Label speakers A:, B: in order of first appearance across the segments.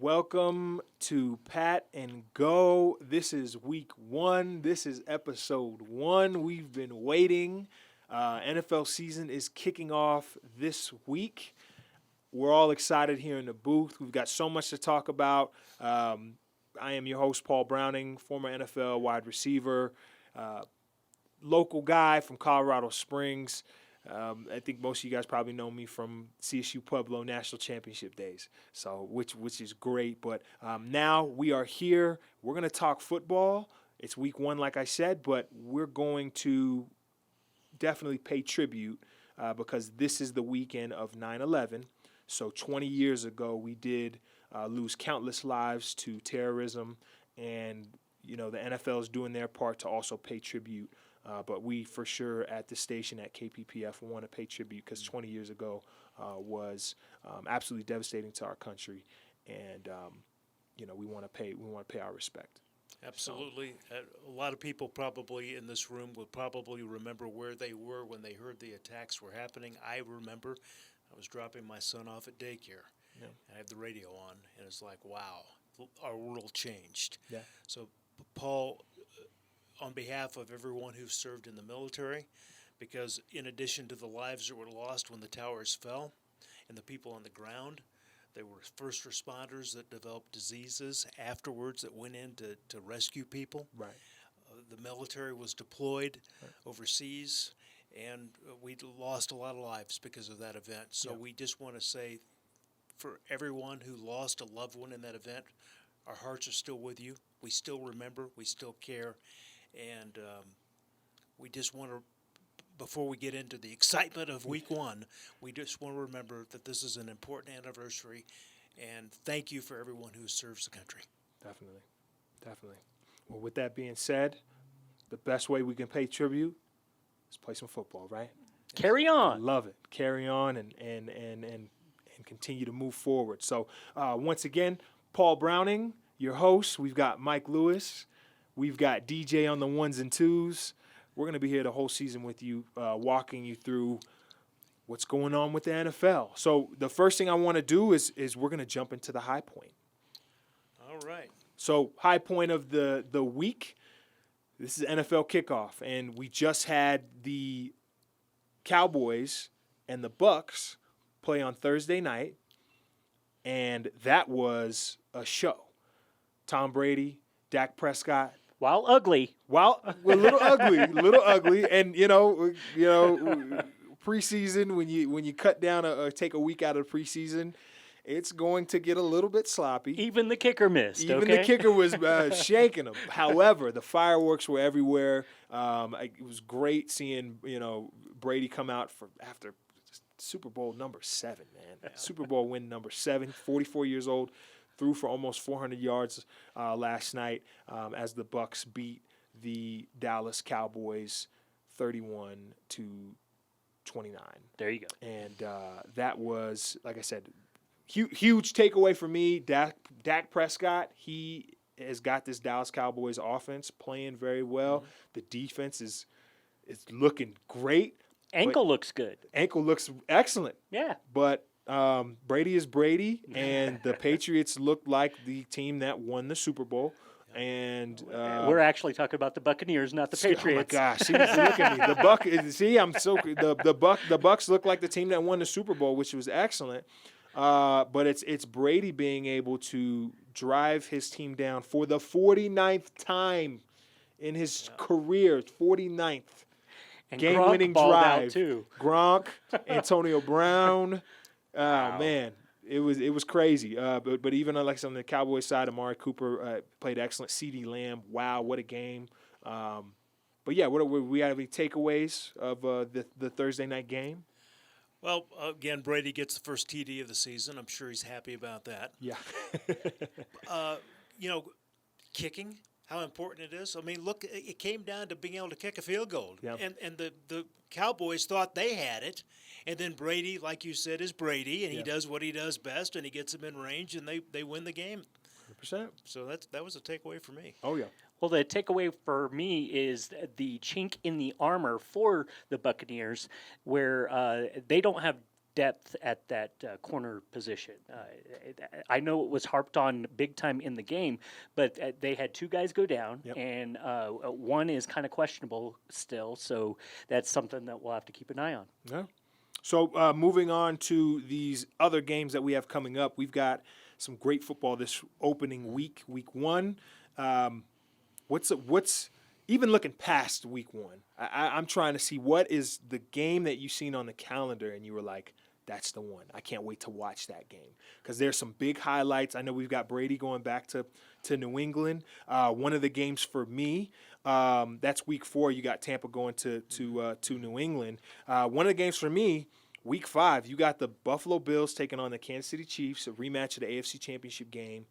A: Welcome to Pat and Go. This is week 1. This is episode 1. We've been waiting. NFL season is kicking off this week. We're all excited here in the booth. We've got so much to talk about. I am your host, Paul Browning, former NFL wide receiver, local guy from Colorado Springs. I think most of you guys probably know me from CSU Pueblo National Championship days, so which is great. But now we are here. We're going to talk football. It's week 1, like I said, but we're going to definitely pay tribute because this is the weekend of 9/11. So 20 years ago, we did lose countless lives to terrorism, and the NFL is doing their part to also pay tribute. But we, for sure, at the station at KPPF, want to pay tribute because 20 years ago was absolutely devastating to our country, and we want to pay our respect.
B: Absolutely. A lot of people probably in this room will probably remember where they were when they heard the attacks were happening. I remember I was dropping my son off at daycare. Yeah. And I had the radio on, and it's like, wow, our world changed. Yeah. So, Paul, on behalf of everyone who served in the military, because in addition to the lives that were lost when the towers fell and the people on the ground, there were first responders that developed diseases afterwards that went in to rescue people.
A: Right.
B: The military was deployed overseas, and we lost a lot of lives because of that event. So we just want to say, for everyone who lost a loved one in that event, our hearts are still with you. We still remember. We still care. And we just want to, before we get into the excitement of week 1, we just want to remember that this is an important anniversary, and thank you for everyone who serves the country.
A: Definitely. Well, with that being said, the best way we can pay tribute is play some football, right?
C: Carry on.
A: I love it. Carry on and continue to move forward. So once again, Paul Browning, your host. We've got Mike Lewis. We've got DJ on the 1s and 2s. We're going to be here the whole season with you, walking you through what's going on with the NFL. So the first thing I want to do is we're going to jump into the high point.
B: All right.
A: So high point of the week, this is NFL kickoff, and we just had the Cowboys and the Bucks play on Thursday night, and that was a show. Tom Brady, Dak Prescott.
C: While ugly.
A: A little ugly. And, preseason, when you cut down or take a week out of preseason, it's going to get a little bit sloppy.
C: Even the kicker missed,
A: The kicker was shaking them. However, the fireworks were everywhere. It was great seeing, Brady come out after Super Bowl number 7, man. Yeah. Super Bowl win number 7, 44 years old. Threw for almost 400 yards last night as the Bucks beat the Dallas Cowboys 31-29.
C: There you go.
A: And that was, like I said, huge takeaway for me. Dak Prescott, he has got this Dallas Cowboys offense playing very well. Mm-hmm. The defense is looking great.
C: Ankle looks good.
A: Ankle looks excellent.
C: Yeah.
A: But Brady is Brady, and the Patriots look like the team that won the Super Bowl. And
C: we're actually talking about the Buccaneers, not the Patriots.
A: Oh my gosh! See, look at me. The Bucks look like the team that won the Super Bowl, which was excellent. But it's Brady being able to drive his team down for the 49th time in his career, 49th.
C: And
A: game-winning
C: Gronk
A: drive.
C: Out too.
A: Gronk, Antonio Brown.
C: Wow.
A: Man, it was crazy. But even like on the Cowboys side, Amari Cooper played excellent. CeeDee Lamb, wow, what a game. But yeah, we have any takeaways of the Thursday night game?
B: Well, again, Brady gets the first TD of the season. I'm sure he's happy about that.
A: Yeah.
B: Kicking, how important it is. I mean, look, it came down to being able to kick a field goal.
A: Yep.
B: And the Cowboys thought they had it. And then Brady, like you said, is Brady, and he does what he does best, and he gets them in range, and they win the game.
A: 100%.
B: So that was a takeaway for me.
A: Oh, yeah.
C: Well, the takeaway for me is the chink in the armor for the Buccaneers, where they don't have depth at that corner position. I know it was harped on big time in the game, but they had two guys go down, and one is kind of questionable still. So that's something that we'll have to keep an eye on.
A: Yeah. So moving on to these other games that we have coming up, we've got some great football this opening week, week one. What's even looking past week one? I'm trying to see what is the game that you've seen on the calendar and you were like, that's the one. I can't wait to watch that game because there's some big highlights. I know we've got Brady going back to New England. One of the games for me, that's week 4. You got Tampa going to New England. One of the games for me, week 5, you got the Buffalo Bills taking on the Kansas City Chiefs, a rematch of the AFC Championship game.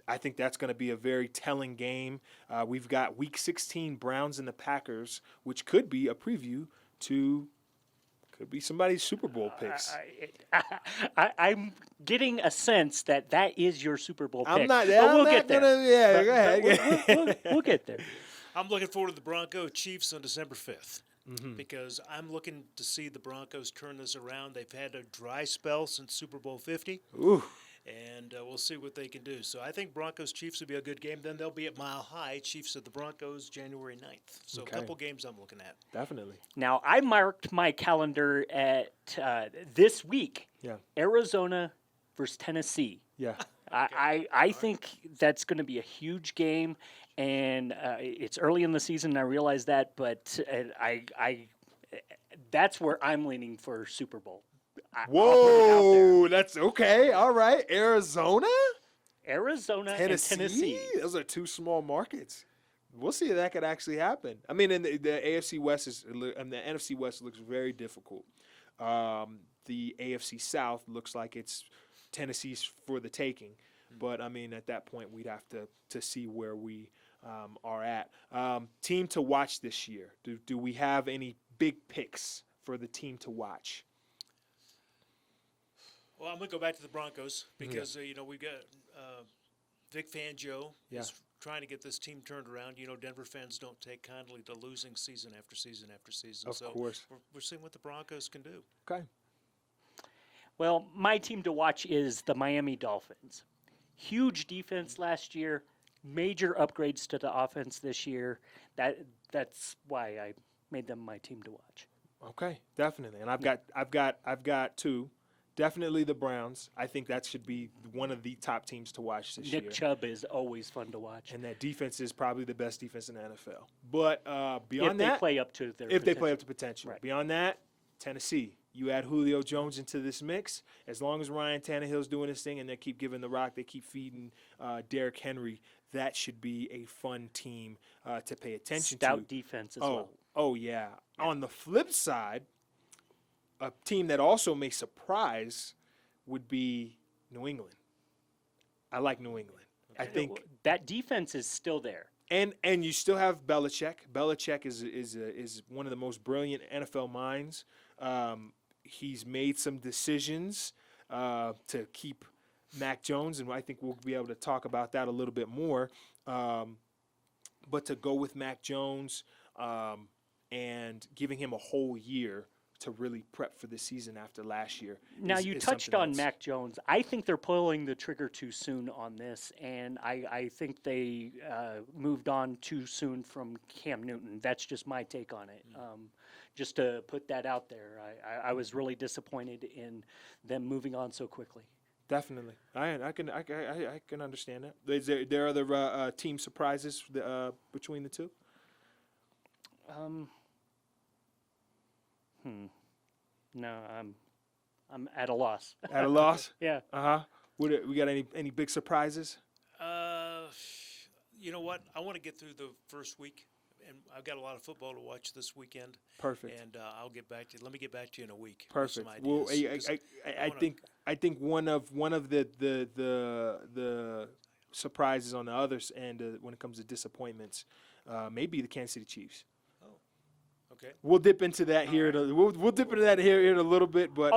A: I think that's going to be a very telling game. We've got Week 16 Browns and the Packers, which could be a preview to could be somebody's Super Bowl picks.
C: I'm getting a sense that is your Super Bowl pick.
A: I'm not.
C: But
A: I'm
C: we'll
A: not
C: get there.
A: gonna. Yeah, go ahead.
C: We'll get there.
B: I'm looking forward to the Bronco Chiefs on December 5th. Because I'm looking to see the Broncos turn this around. They've had a dry spell since Super Bowl 50.
A: Ooh.
B: And we'll see what they can do. So I think Broncos-Chiefs will be a good game. Then they'll be at Mile High, Chiefs at the Broncos, January 9th. So
A: Okay.
B: a couple games I'm looking at.
A: Definitely.
C: Now, I marked my calendar at this week,
A: Yeah.
C: Arizona versus Tennessee.
A: Yeah.
C: I think that's going to be a huge game, and it's early in the season. I realize that, but that's where I'm leaning for Super Bowl. I'll put it out
A: Whoa, that's okay. All right, Arizona,
C: there. Arizona
A: Tennessee.
C: and Tennessee.
A: Those are two small markets. We'll see if that could actually happen. I mean, in the AFC West the NFC West looks very difficult. The AFC South looks like it's Tennessee's for the taking. But I mean, at that point, we'd have to see where we are at. Team to watch this year. Do we have any big picks for the team to watch?
B: Well, I'm going to go back to the Broncos because, we've got Vic Fangio is trying to get this team turned around. Denver fans don't take kindly to losing season after season after season.
A: Of course.
B: We're seeing what the Broncos can do.
A: Okay.
C: Well, my team to watch is the Miami Dolphins. Huge defense last year, major upgrades to the offense this year. That's why I made them my team to watch.
A: Okay, definitely. And I've got two. Definitely the Browns. I think that should be one of the top teams to watch this year.
C: Nick Chubb is always fun to watch.
A: And that defense is probably the best defense in the NFL. But beyond
C: if
A: that,
C: they play up to their
A: if they play up to potential.
C: Right.
A: Beyond that, Tennessee. You add Julio Jones into this mix. As long as Ryan Tannehill's doing his thing and they keep giving the rock, they keep feeding Derrick Henry, that should be a fun team to pay attention to.
C: Stout defense as well.
A: Oh, yeah. On the flip side, a team that also may surprise would be New England. I like New England. I think
C: that defense is still there.
A: and you still have Belichick. Belichick is one of the most brilliant NFL minds. He's made some decisions to keep Mac Jones, and I think we'll be able to talk about that a little bit more. But to go with Mac Jones and giving him a whole year to really prep for the season after last year.
C: Now, you touched
A: something
C: on
A: else.
C: Mac Jones. I think they're pulling the trigger too soon on this, and I think they moved on too soon from Cam Newton. That's just my take on it. Just to put that out there, I was really disappointed in them moving on so quickly.
A: Definitely, I can understand that. Is there other team surprises between the two?
C: No, I'm at a loss.
A: At a loss?
C: Yeah.
A: We got any big surprises?
B: You know what? I want to get through the first week, and I've got a lot of football to watch this weekend.
A: Perfect.
B: And I'll get back to you. Let me get back to you in a week. with
A: Perfect.
B: some
A: Well,
B: ideas, 'cause
A: I think one of the surprises on the other end when it comes to disappointments may be the Kansas City Chiefs.
B: Okay.
A: We'll dip into that here. We'll dip into that here in a little bit. But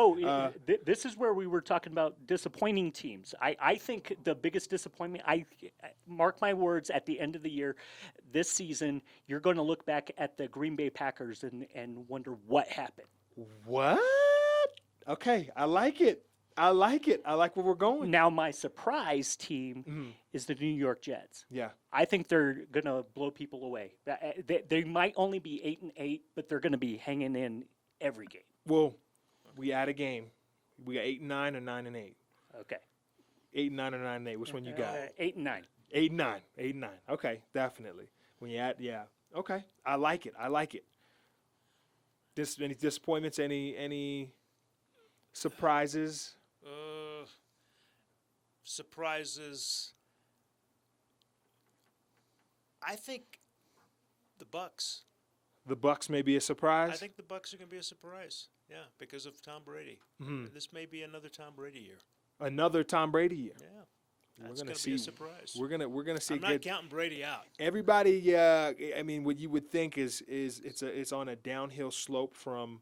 C: This is where we were talking about disappointing teams. I think the biggest disappointment, I mark my words, at the end of the year, this season, you're going to look back at the Green Bay Packers and wonder what happened.
A: what? Okay, I like it. I like it. I like where we're going.
C: Now, my surprise team is the New York Jets.
A: Yeah.
C: I think they're going to blow people away. They might only be 8-8, but they're going to be hanging in every game.
A: Well, we add a game. We got 8-9 or 9-8.
C: Okay.
A: 8-9 or 9-8. Which one you got?
C: 8-9.
A: 8-9. 8-9. Okay, definitely. When you add, yeah. Okay, I like it. I like it. Any disappointments? Any surprises?
B: Surprises. I think the Bucks.
A: The Bucks may be a surprise.
B: I think the Bucks are going to be a surprise. Yeah, because of Tom Brady. This may be another Tom Brady year.
A: Another Tom Brady year.
B: Yeah,
A: We're
B: that's
A: gonna
B: going to
A: see.
B: be a surprise.
A: We're gonna see.
B: I'm not counting Brady out.
A: Everybody, I mean, what you would think is it's on a downhill slope from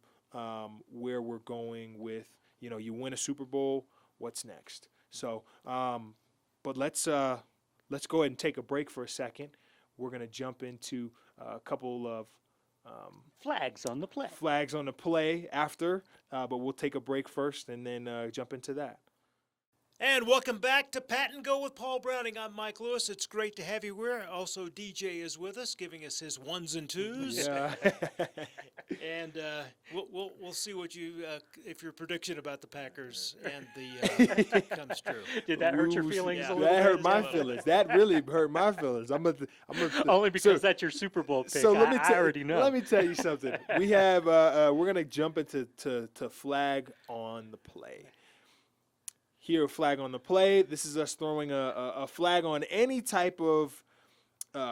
A: where we're going with, you win a Super Bowl, what's next? So, but let's go ahead and take a break for a second. We're gonna jump into a couple of
C: Flags on the play.
A: flags on the play after, but we'll take a break first and then jump into that.
B: And welcome back to Pat and Go with Paul Browning. I'm Mike Lewis. It's great to have you here. Also, DJ is with us, giving us his ones and twos.
A: Yeah.
B: And we'll see what if your prediction about the Packers and the comes true.
C: Did that hurt your
A: Ooh,
C: feelings
B: yeah.
C: a little
A: That
C: bit?
A: hurt my feelings. That really hurt my feelings.
C: Only because that's your Super Bowl pick.
A: So let me
C: I already know.
A: Let me tell you something. We have we're gonna jump into to flag on the play. Here, a flag on the play. This is us throwing a flag on any type of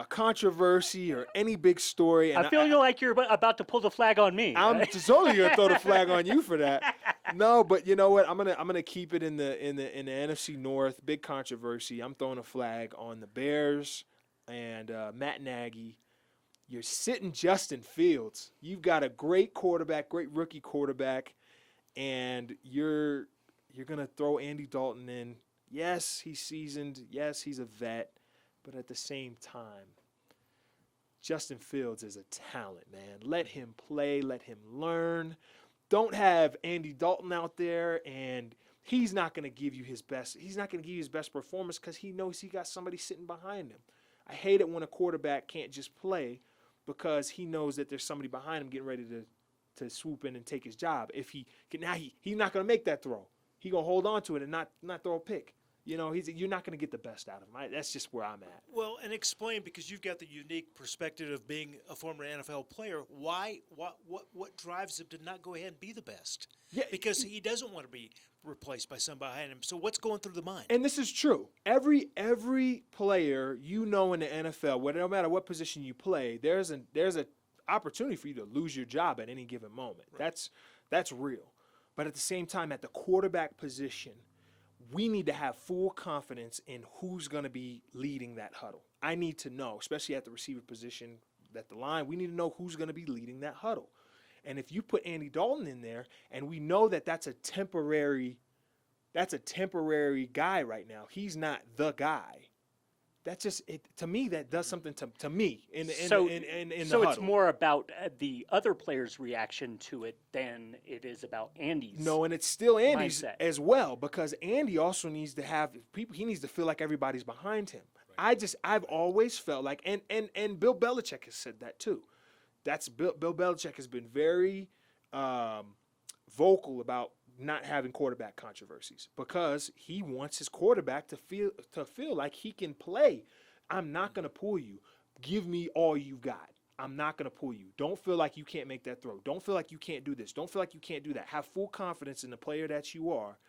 A: controversy or any big story. And
C: I feel like you're about to pull the flag on me.
A: I'm totally gonna throw the flag on you for that. No, but you know what? I'm gonna keep it in the NFC North. Big controversy. I'm throwing a flag on the Bears and Matt Nagy. You're sitting Justin Fields. You've got a great quarterback, great rookie quarterback, and you're gonna throw Andy Dalton in. Yes, he's seasoned. Yes, he's a vet. But at the same time, Justin Fields is a talent, man. Let him play. Let him learn. Don't have Andy Dalton out there, and he's not going to give you his best. He's not going to give you his best performance because he knows he got somebody sitting behind him. I hate it when a quarterback can't just play because he knows that there's somebody behind him getting ready to swoop in and take his job. If he can, now he's not going to make that throw. He's going to hold on to it and not throw a pick. You're not going to get the best out of him. That's just where I'm at.
B: Well, and explain, because you've got the unique perspective of being a former NFL player. What drives him to not go ahead and be the best?
A: Yeah,
B: because he doesn't want to be replaced by somebody behind him. So what's going through the mind?
A: And this is true. Every player in the NFL, no matter what position you play, there's an opportunity for you to lose your job at any given moment. Right. That's real. But at the same time, at the quarterback position, we need to have full confidence in who's going to be leading that huddle. I need to know, especially at the receiver position, at the line, we need to know who's going to be leading that huddle. And if you put Andy Dalton in there, and we know that that's a temporary guy right now. He's not the guy. That's just it. To me, that does something to me in the
C: So
A: huddle.
C: it's more about the other player's reaction to it than it is about Andy's.
A: No, and it's still Andy's
C: mindset.
A: as well, because Andy also needs to have people. He needs to feel like everybody's behind him. Right. I've always felt like, and Bill Belichick has said that too. That's Bill Belichick has been very vocal about not having quarterback controversies because he wants his quarterback to feel like he can play. I'm not going to pull you. Give me all you've got. I'm not going to pull you. Don't feel like you can't make that throw. Don't feel like you can't do this. Don't feel like you can't do that. Have full confidence in the player that you are.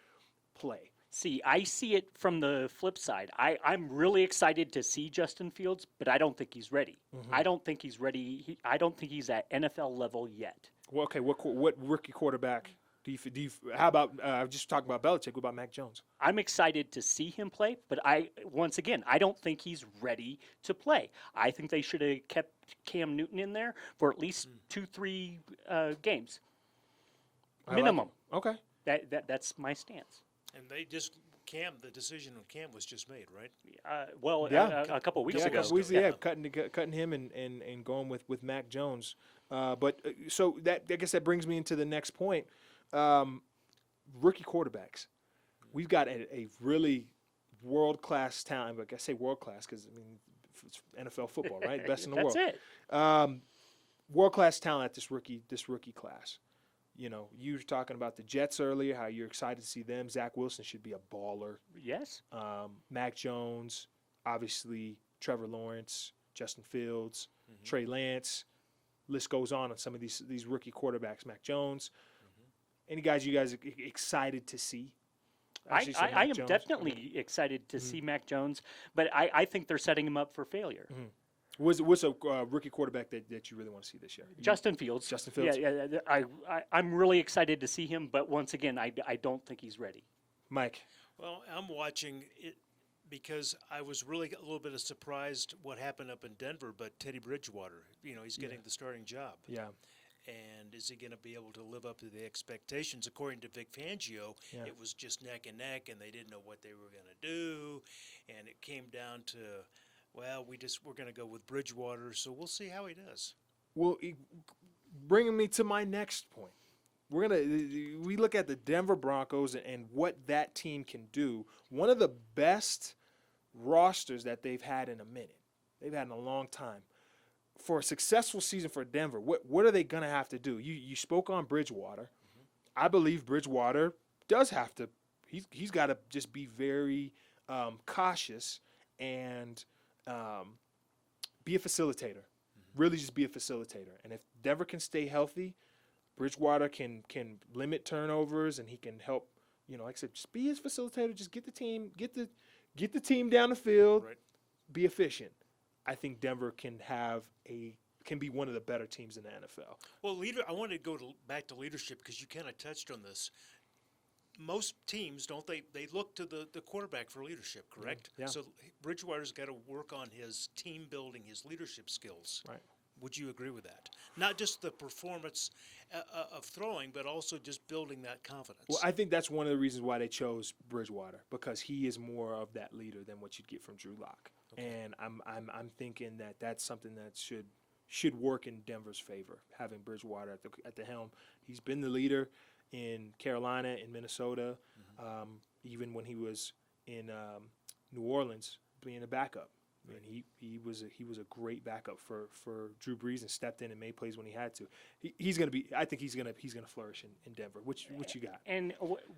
A: Play.
C: See, I see it from the flip side. I'm really excited to see Justin Fields, but I don't think he's ready. Mm-hmm. I don't think he's ready. I don't think he's at NFL level yet.
A: Well, okay, what rookie quarterback do you how about just talking about Belichick? What about Mac Jones?
C: I'm excited to see him play, but once again, I don't think he's ready to play. I think they should have kept Cam Newton in there for at least 2-3 games. Minimum.
A: Okay.
C: That's my stance.
B: And the decision on Cam was just made, right?
C: A couple weeks ago.
A: Cutting him and going with Mac Jones. So that I guess that brings me into the next point. rookie quarterbacks. We've got a really world-class talent. Like I say world-class because, I mean, it's NFL football, right? Best in the world.
C: That's it.
A: World-class talent at this rookie class. You know, you were talking about the Jets earlier, how you're excited to see them. Zach Wilson should be a baller.
C: Yes.
A: Mac Jones, obviously Trevor Lawrence, Justin Fields, Trey Lance. List goes on some of these rookie quarterbacks. Mac Jones. Any guys you guys are excited to see?
C: I am definitely excited to see Mac Jones, but I think they're setting him up for failure.
A: What's a rookie quarterback that you really want to see this year?
C: Justin Fields.
A: Justin Fields?
C: Yeah. I'm really excited to see him, but once again, I don't think he's ready.
A: Mike?
B: Well, I'm watching it because I was really a little bit surprised what happened up in Denver, but Teddy Bridgewater, he's getting the starting job.
A: Yeah.
B: And is he going to be able to live up to the expectations? According to Vic Fangio, it was just neck and neck, and they didn't know what they were going to do. And it came down to, well, we're going to go with Bridgewater, so we'll see how he does.
A: Well, bringing me to my next point. We look at the Denver Broncos and what that team can do. One of the best rosters that they've had in a minute. They've had in a long time. For a successful season for Denver, what are they going to have to do? You spoke on Bridgewater. I believe Bridgewater does have to. He's got to just be very cautious and be a facilitator. Really, just be a facilitator. And if Denver can stay healthy, Bridgewater can limit turnovers and he can help. Like I said, just be his facilitator. Just get the team down the field.
B: Right.
A: Be efficient. I think Denver can be one of the better teams in the NFL.
B: Well, I wanted to go back to leadership because you kind of touched on this. Most teams, don't they? They look to the quarterback for leadership, correct?
A: Yeah.
B: So Bridgewater's got to work on his team building, his leadership skills.
A: Right.
B: Would you agree with that? Not just the performance of throwing, but also just building that confidence.
A: Well, I think that's one of the reasons why they chose Bridgewater, because he is more of that leader than what you'd get from Drew Lock. Okay. And I'm thinking that that's something that should work in Denver's favor, having Bridgewater at the helm. He's been the leader in Carolina, in Minnesota, even when he was in New Orleans, being a backup. Right. And he was a great backup for Drew Brees and stepped in and made plays when he had to. He's going to be. I think he's going to flourish in Denver. What you got?
C: And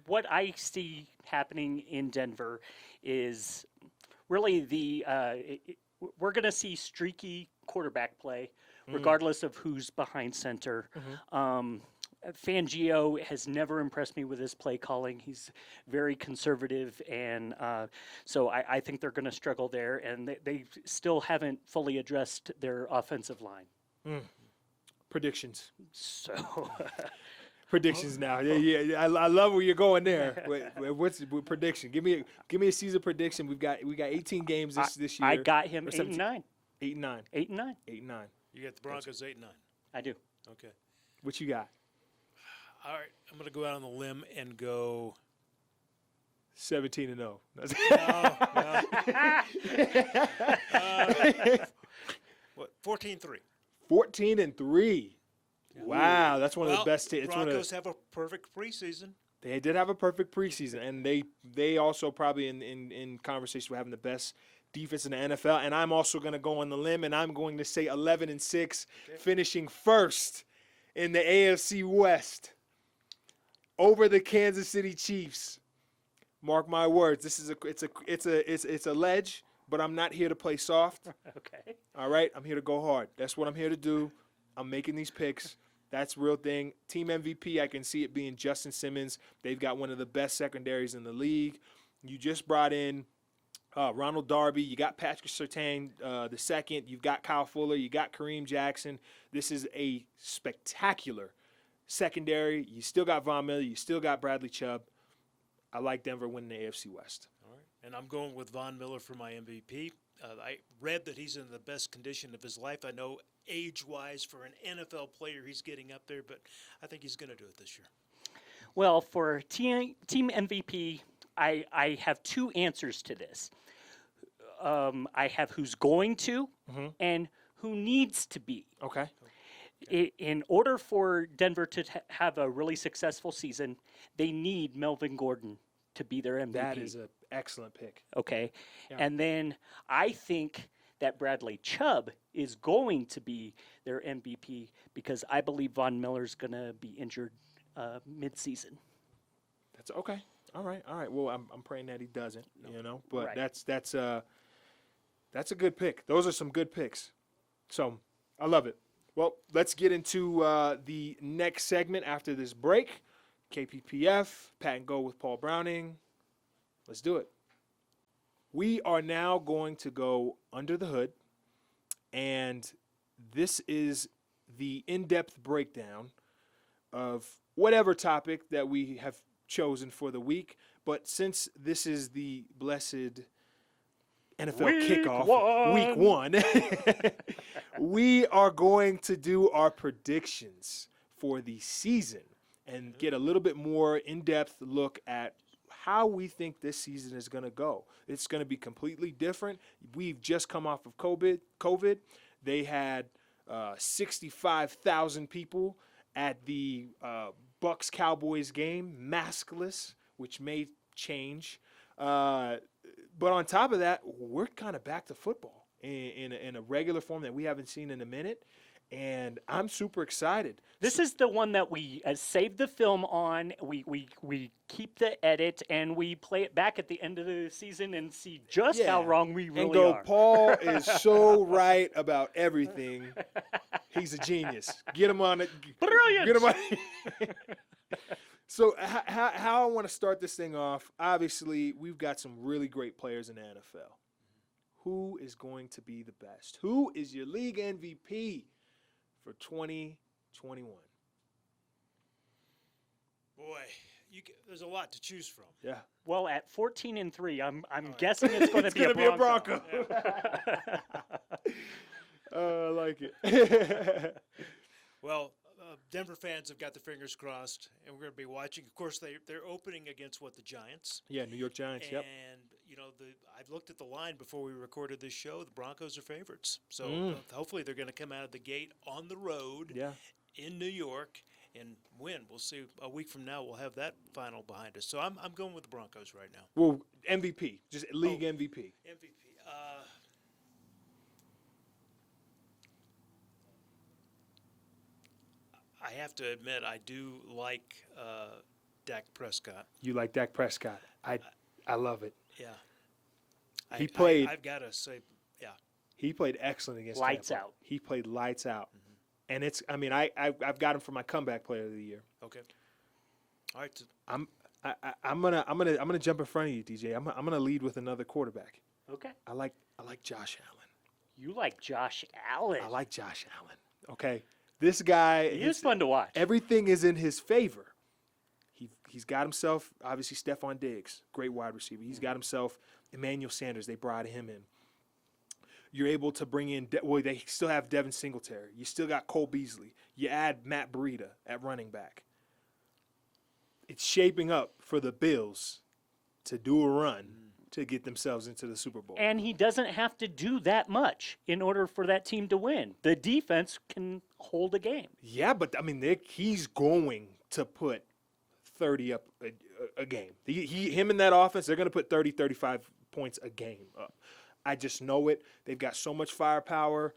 C: what I see happening in Denver is really we're going to see streaky quarterback play, regardless of who's behind center. Fangio has never impressed me with his play calling. He's very conservative, and so I think they're going to struggle there, and they still haven't fully addressed their offensive line.
A: Predictions.
C: So
A: predictions now. Yeah. I love where you're going there. What's prediction? Give me a season prediction. We got 18 games this year.
C: I got him 8-9.
A: 8-9.
C: 8-9.
A: 8-9.
B: You got the Broncos 8-9.
C: I do.
B: Okay.
A: What you got?
B: All right, I'm going to go out on the limb and go
A: 17-0.
B: No. 14-3.
A: 14-3. Wow, that's one of the best teams.
B: Broncos have a perfect preseason.
A: They did have a perfect preseason, and they also probably in conversation with having the best defense in the NFL. And I'm also going to go on the limb, and I'm going to say 11-6, finishing first in the AFC West. Over the Kansas City Chiefs. Mark my words. It's a ledge, but I'm not here to play soft.
C: Okay.
A: All right, I'm here to go hard. That's what I'm here to do. I'm making these picks. That's real thing. Team MVP, I can see it being Justin Simmons. They've got one of the best secondaries in the league. You just brought in Ronald Darby. You got Patrick Surtain the second. You've got Kyle Fuller. You got Kareem Jackson. This is a spectacular secondary. You still got Von Miller. You still got Bradley Chubb. I like Denver winning the AFC West.
B: All right. And I'm going with Von Miller for my MVP. I read that he's in the best condition of his life. I know age-wise for an NFL player he's getting up there, but I think he's going to do it this year.
C: Well, for team MVP, I have two answers to this. I have who's going to and who needs to be.
A: Okay.
C: In order for Denver to have a really successful season, they need Melvin Gordon to be their MVP.
A: That is an excellent pick.
C: Okay.
A: Yeah.
C: And then I think that Bradley Chubb is going to be their MVP because I believe Von Miller's going to be injured mid-season.
A: That's okay. All right. Well, I'm praying that he doesn't, but
C: Right.
A: that's a good pick. Those are some good picks. So I love it. Well, let's get into the next segment after this break. KPPF, Pat and Go with Paul Browning. Let's do it. We are now going to go under the hood, and this is the in-depth breakdown of whatever topic that we have chosen for the week. But since this is the blessed NFL kickoff, week one, we are going to do our predictions for the season and get a little bit more in-depth look at how we think this season is going to go. It's going to be completely different. We've just come off of COVID. They had 65,000 people at the Bucs-Cowboys game, maskless, which may change. But on top of that, we're kind of back to football in a regular form that we haven't seen in a minute, and I'm super excited.
C: This is the one that we save the film on. We keep the edit, and we play it back at the end of the season and see just how wrong we really
A: and go,
C: are.
A: Paul is so right about everything. He's a genius. Get him on it.
C: Brilliant.
A: Get him on it. So how I want to start this thing off, obviously, we've got some really great players in the NFL. Who is going to be the best? Who is your league MVP for 2021?
B: Boy, there's a lot to choose from.
A: Yeah.
C: Well, at 14-3, I'm guessing it's going to be a Bronco.
A: I like it.
B: Well, Denver fans have got their fingers crossed, and we're going to be watching. Of course, they're opening against the Giants.
A: Yeah, New York Giants. Yep.
B: And I've looked at the line before we recorded this show. The Broncos are favorites, so hopefully they're going to come out of the gate on the road.
A: Yeah.
B: In New York and win. We'll see. A week from now, we'll have that final behind us. So I'm going with the Broncos right now.
A: Well, MVP, just league MVP.
B: MVP. I have to admit, I do like Dak Prescott.
A: You like Dak Prescott? I love it.
B: Yeah.
A: He played.
B: I've got to say, yeah.
A: He played excellent against
C: Lights
A: Tampa.
C: out.
A: He played lights out, and it's. I mean, I've got him for my comeback player of the year.
B: Okay. All right.
A: I'm gonna jump in front of you, DJ. I'm gonna lead with another quarterback.
C: Okay.
A: I like Josh Allen.
C: You like Josh Allen.
A: I like Josh Allen. Okay. This guy
C: He is fun to watch.
A: Everything is in his favor. He's got himself, obviously, Stephon Diggs, great wide receiver. He's got himself Emmanuel Sanders. They brought him in. You're able to bring in they still have Devin Singletary. You still got Cole Beasley. You add Matt Breida at running back. It's shaping up for the Bills to do a run to get themselves into the Super Bowl.
C: And he doesn't have to do that much in order for that team to win. The defense can hold a game.
A: Yeah, but I mean, he's going to put 30 up a game. Him in that offense, they're going to put 30, 35 points a game up. I just know it. They've got so much firepower,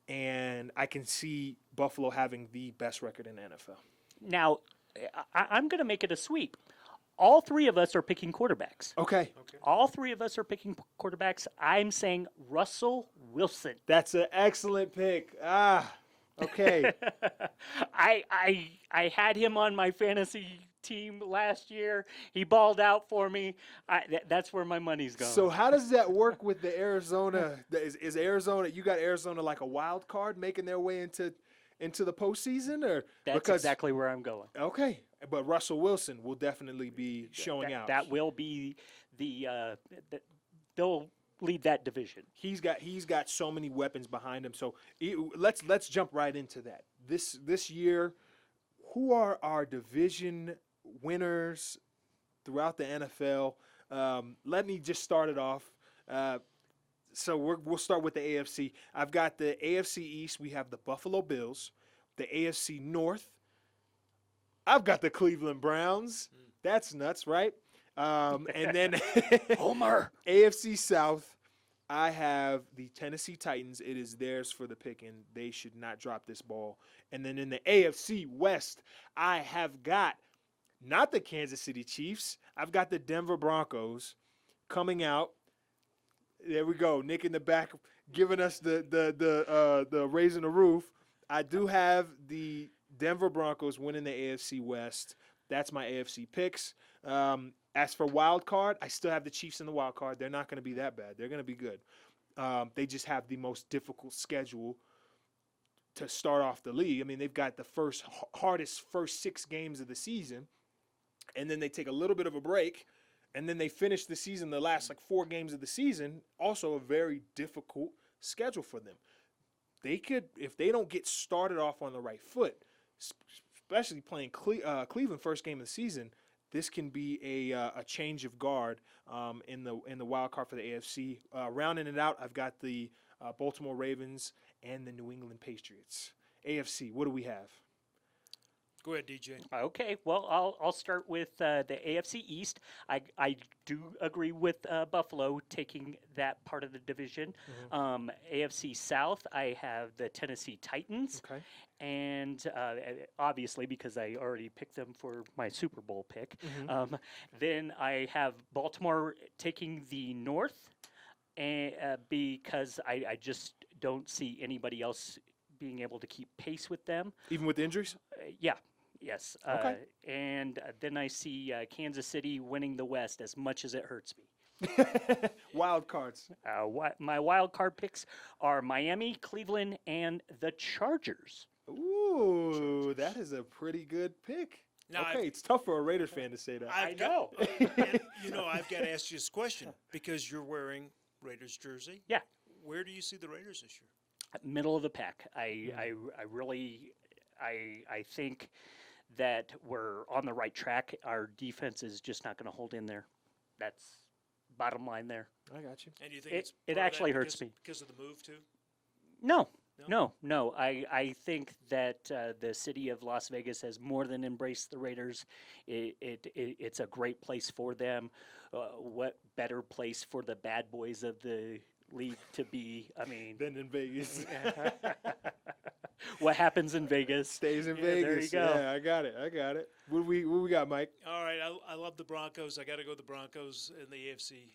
A: and I can see Buffalo having the best record in the NFL.
C: Now, I'm going to make it a sweep. All three of us are picking quarterbacks.
A: Okay.
C: All three of us are picking quarterbacks. I'm saying Russell Wilson.
A: That's an excellent pick. Okay.
C: I had him on my fantasy team last year. He balled out for me. That's where my money's going.
A: So how does that work with the Arizona? Is Arizona? You got Arizona like a wild card making their way into the postseason, or
C: That's exactly where I'm going.
A: Okay, but Russell Wilson will definitely be showing out.
C: That will be they'll lead that division.
A: He's got so many weapons behind him. So let's jump right into that. This year, who are our division winners throughout the NFL? Let me just start it off. So we'll start with the AFC. I've got the AFC East. We have the Buffalo Bills. The AFC North, I've got the Cleveland Browns. That's nuts, right? And then
C: Homer.
A: AFC South, I have the Tennessee Titans. It is theirs for the picking. They should not drop this ball. And then in the AFC West, I have got not the Kansas City Chiefs. I've got the Denver Broncos coming out. There we go. Nick in the back giving us the raising the roof. I do have the Denver Broncos winning the AFC West. That's my AFC picks. As for wild card, I still have the Chiefs in the wild card. They're not going to be that bad. They're going to be good. They just have the most difficult schedule to start off the league. I mean, they've got the hardest first 6 games of the season, and then they take a little bit of a break, and then they finish the season, the last 4 games of the season, also a very difficult schedule for them. They could, if they don't get started off on the right foot, especially playing Cleveland first game of the season, this can be a change of guard in the wild card for the AFC. Rounding it out, I've got the Baltimore Ravens and the New England Patriots. AFC, what do we have?
B: Go ahead, DJ.
C: Okay, well, I'll start with the AFC East. I do agree with Buffalo taking that part of the division. AFC South, I have the Tennessee Titans.
A: Okay.
C: And obviously, because I already picked them for my Super Bowl pick, then I have Baltimore taking the North, because I just don't see anybody else being able to keep pace with them.
A: Even with the injuries?
C: Yeah. Yes.
A: Okay.
C: And then I see Kansas City winning the West, as much as it hurts me.
A: Wild cards.
C: My wild card picks are Miami, Cleveland, and the Chargers.
A: Ooh, that is a pretty good pick.
B: Now,
A: okay, it's tough for a Raiders fan to say that.
C: I know.
B: And, I've got to ask you this question because you're wearing Raiders jersey.
C: Yeah.
B: Where do you see the Raiders this year?
C: Middle of the pack. I really think that we're on the right track. Our defense is just not going to hold in there. That's bottom line there.
A: I got you.
B: And you think
C: it actually hurts me
B: because of the move too?
C: No. I think that the city of Las Vegas has more than embraced the Raiders. It's a great place for them. What better place for the bad boys of the league to be? I mean,
A: Than in Vegas.
C: what happens in Vegas
A: Stays in
C: Yeah,
A: Vegas.
C: There you go.
A: Yeah, I got it. What we got, Mike?
B: All right, I love the Broncos. I got to go the Broncos in the AFC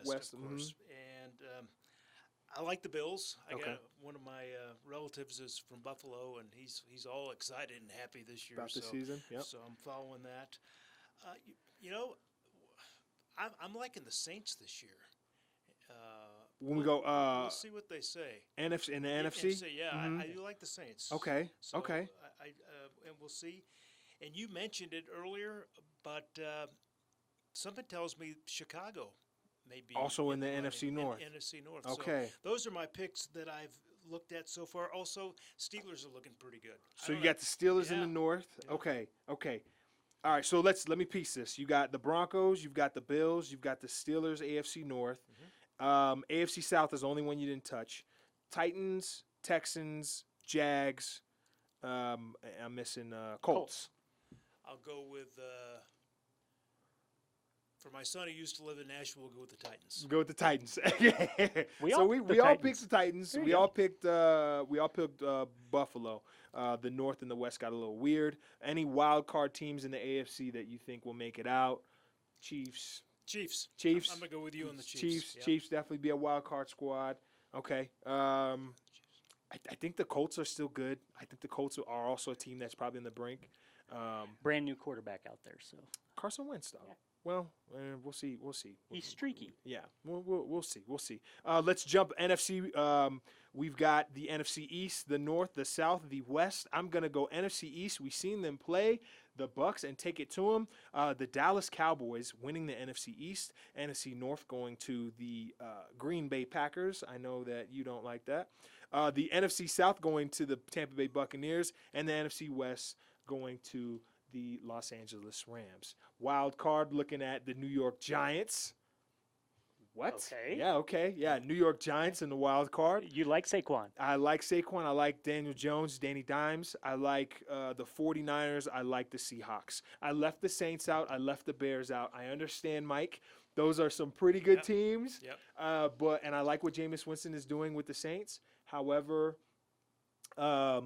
B: West, of course. And I like the Bills. I got one of my relatives is from Buffalo, and he's all excited and happy this year.
A: About the season, yep.
B: So I'm following that. I'm liking the Saints this year.
A: When we go,
B: we'll see what they say.
A: NFC in the NFC.
B: Yeah, I do like the Saints.
A: Okay.
B: So
A: okay.
B: And we'll see. And you mentioned it earlier, but something tells me Chicago may be
A: Also in the
B: running.
A: NFC North.
B: NFC North.
A: Okay.
B: So those are my picks that I've looked at so far. Also, Steelers are looking pretty good.
A: So you got the Steelers in the
B: Yeah.
A: North.
B: Yeah.
A: Okay. All right. So let me piece this. You got the Broncos. You've got the Bills. You've got the Steelers. AFC North. AFC South is the only one you didn't touch. Titans, Texans, Jags. I'm missing Colts.
B: I'll go with for my son who used to live in Nashville. We'll go with the Titans.
A: Go with the Titans.
C: We
A: so
C: all
A: we
C: picked the
A: all
C: Titans.
A: picked the Titans.
C: There you
A: We
C: go.
A: all picked Buffalo. The North and the West got a little weird. Any wild card teams in the AFC that you think will make it out? Chiefs.
B: I'm gonna go with you on the Chiefs. Yeah.
A: Chiefs definitely be a wild card squad. Okay. I think the Colts are still good. I think the Colts are also a team that's probably on the brink.
C: Brand new quarterback out there, so
A: Carson Wentz, though.
C: Yeah.
A: Well, we'll see.
C: he's streaky.
A: Yeah, we'll see. Let's jump NFC. We've got the NFC East, the North, the South, the West. I'm gonna go NFC East. We've seen them play the Bucks and take it to them. The Dallas Cowboys winning the NFC East. NFC North going to the Green Bay Packers. I know that you don't like that. The NFC South going to the Tampa Bay Buccaneers, and the NFC West going to the Los Angeles Rams. Wild card looking at the New York Giants. What?
C: Okay.
A: Yeah, okay. Yeah, New York Giants in the wild card.
C: You like Saquon?
A: I like Saquon. I like Daniel Jones, Danny Dimes. I like the 49ers. I like the Seahawks. I left the Saints out. I left the Bears out. I understand, Mike. Those are some pretty good teams.
B: Yep.
A: And I like what Jameis Winston is doing with the Saints. However, I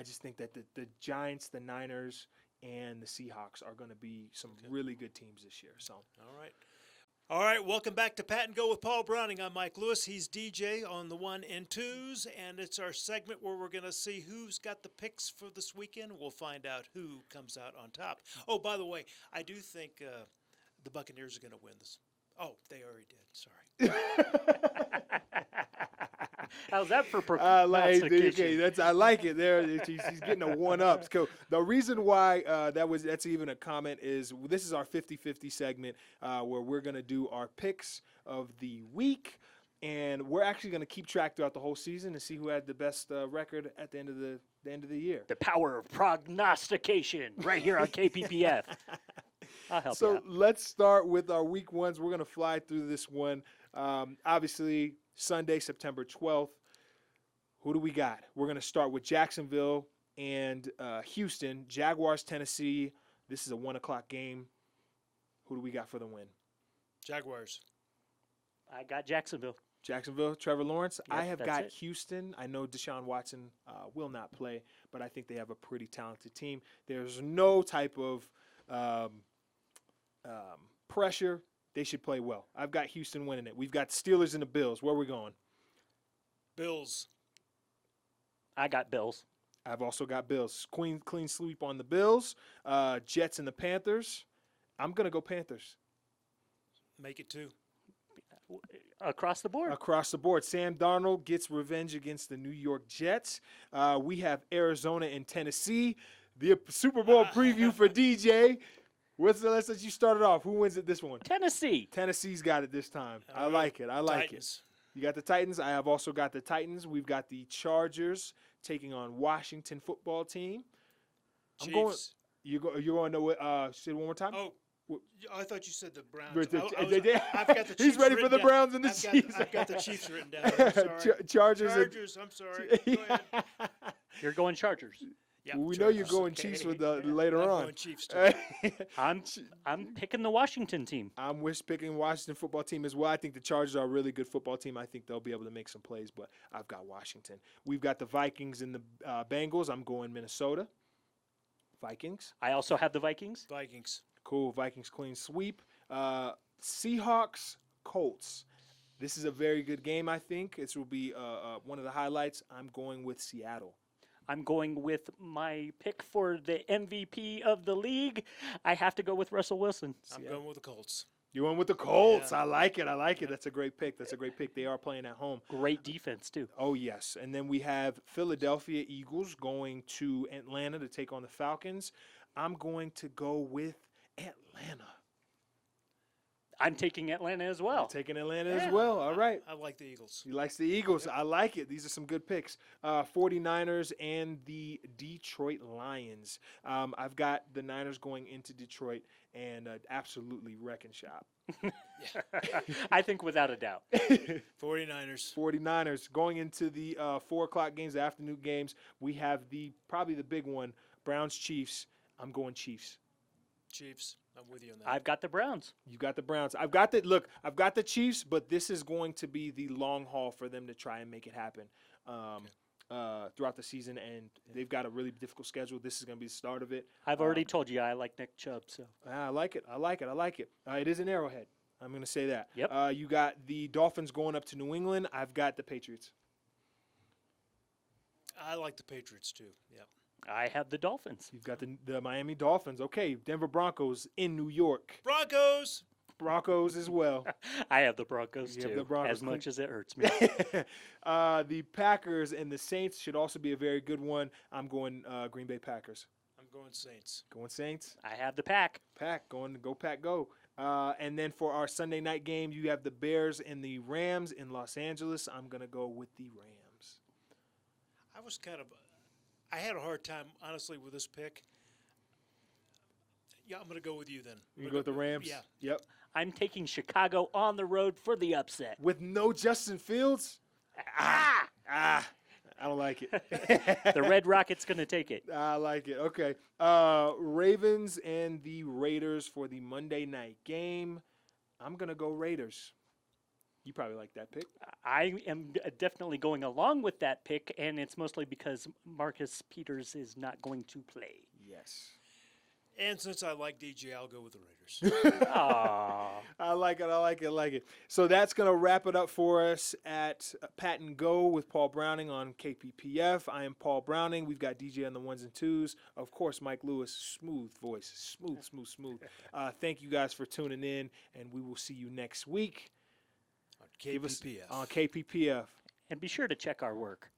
A: just think that the Giants, the Niners, and the Seahawks are going to be some really good teams this year. So,
B: All right, welcome back to Pat and Go with Paul Browning. I'm Mike Lewis. He's DJ on the 1 and 2s, and it's our segment where we're going to see who's got the picks for this weekend. We'll find out who comes out on top. Oh, by the way, I do think the Buccaneers are going to win this. Oh, they already did. Sorry.
C: How's that for
A: I
C: prognostication?
A: like it. There, he's getting a one-up. So the reason why that's even a comment is this is our 50-50 segment where we're gonna do our picks of the week, and we're actually gonna keep track throughout the whole season and see who had the best record at the end of the year.
C: The power of prognostication right here on KPPF. I'll help you
A: So
C: out.
A: let's start with our week ones. We're gonna fly through this one. Obviously, Sunday, September 12th. Who do we got? We're going to start with Jacksonville and Houston. Jaguars, Tennessee. This is a 1 o'clock game. Who do we got for the win?
B: Jaguars.
C: I got Jacksonville.
A: Jacksonville, Trevor Lawrence.
C: Yep,
A: I have
C: that's
A: got
C: it.
A: Houston. I know Deshaun Watson will not play, but I think they have a pretty talented team. There's no type of pressure. They should play well. I've got Houston winning it. We've got Steelers and the Bills. Where are we going?
B: Bills.
C: I got Bills.
A: I've also got Bills. Clean sweep on the Bills. Jets and the Panthers. I'm going to go Panthers.
B: Make it 2.
C: Across the board.
A: Across the board. Sam Darnold gets revenge against the New York Jets. We have Arizona and Tennessee. The Super Bowl preview for DJ. Let's let you start it off. Who wins it this one?
C: Tennessee.
A: Tennessee's got it this time. I like it.
B: Titans.
A: You got the Titans. I have also got the Titans. We've got the Chargers taking on Washington football team.
B: Chiefs.
A: You're going to say it one more time?
B: Oh, I thought you said the Browns.
A: But
B: I've got the Chiefs
A: He's ready for
B: written
A: the
B: down.
A: Browns and the Chiefs.
B: I've got the Chiefs written down. I'm sorry.
A: Chargers.
B: I'm sorry. Go ahead.
C: You're going Chargers.
B: Yeah,
A: We know you're
B: Chargers.
A: going Chiefs with later
B: I'm
A: on.
B: going Chiefs too.
C: I'm picking the Washington team.
A: I'm picking Washington football team as well. I think the Chargers are a really good football team. I think they'll be able to make some plays, but I've got Washington. We've got the Vikings and the Bengals. I'm going Minnesota. Vikings.
C: I also have the Vikings.
B: Vikings.
A: Cool. Vikings clean sweep. Seahawks, Colts. This is a very good game, I think. This will be one of the highlights. I'm going with Seattle.
C: I'm going with my pick for the MVP of the league. I have to go with Russell Wilson.
B: I'm going with the Colts.
A: You went with the Colts.
B: Yeah.
A: I like it. That's a great pick. They are playing at home.
C: Great defense, too.
A: Oh, yes. And then we have Philadelphia Eagles going to Atlanta to take on the Falcons. I'm going to go with Atlanta.
C: I'm taking Atlanta as well.
A: Taking Atlanta as well. All right.
B: I like the Eagles.
A: He likes the Eagles. I like it. These are some good picks. 49ers and the Detroit Lions. I've got the Niners going into Detroit and absolutely wrecking shop.
C: I think without a doubt.
B: 49ers.
A: 49ers going into the 4 o'clock games, the afternoon games. We have probably the big one, Browns Chiefs. I'm going Chiefs.
B: Chiefs. I'm with you on that.
C: I've got the Browns.
A: You got the Browns. I've got the Chiefs, but this is going to be the long haul for them to try and make it happen throughout the season, and they've got a really difficult schedule. This is going to be the start of it.
C: I've already told you I like Nick Chubb, so.
A: I like it. It is an Arrowhead. I'm going to say that.
C: Yep.
A: You got the Dolphins going up to New England. I've got the Patriots.
B: I like the Patriots too. Yep.
C: I have the Dolphins.
A: You've got the Miami Dolphins. Okay, Denver Broncos in New York.
B: Broncos.
A: Broncos as well.
C: I have the Broncos
A: You have
C: too,
A: the Broncos.
C: as much as it hurts me.
A: The Packers and the Saints should also be a very good one. I'm going Green Bay Packers.
B: I'm going Saints.
A: Going Saints.
C: I have the Pack.
A: Pack. Go Pack go. And then for our Sunday night game, you have the Bears and the Rams in Los Angeles. I'm going to go with the Rams.
B: I had a hard time, honestly, with this pick. Yeah, I'm going to go with you then.
A: You go with the Rams?
B: Yeah.
A: Yep.
C: I'm taking Chicago on the road for the upset.
A: With no Justin Fields? I don't like it.
C: The Red Rocket's going to take it.
A: I like it. Okay. Ravens and the Raiders for the Monday night game. I'm going to go Raiders. You probably like that pick.
C: I am definitely going along with that pick, and it's mostly because Marcus Peters is not going to play.
A: Yes.
B: And since I like DJ, I'll go with the Raiders.
C: Aww.
A: I like it. So that's going to wrap it up for us at Pat and Go with Paul Browning on KPPF. I am Paul Browning. We've got DJ on the ones and twos. Of course, Mike Lewis, smooth voice. Smooth. Thank you guys for tuning in, and we will see you next week.
B: KPPF.
A: On KPPF.
C: And be sure to check our work.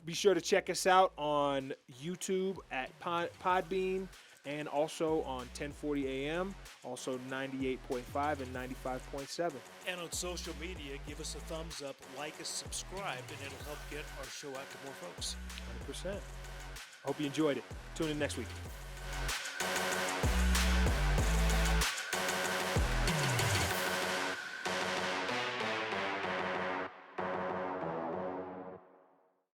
A: Be sure to check us out on YouTube at Podbean and also on 1040 AM, also 98.5 and 95.7.
B: And on social media, give us a thumbs up, like us, subscribe, and it'll help get our show out to more folks.
A: 100%. Hope you enjoyed it. Tune in next week.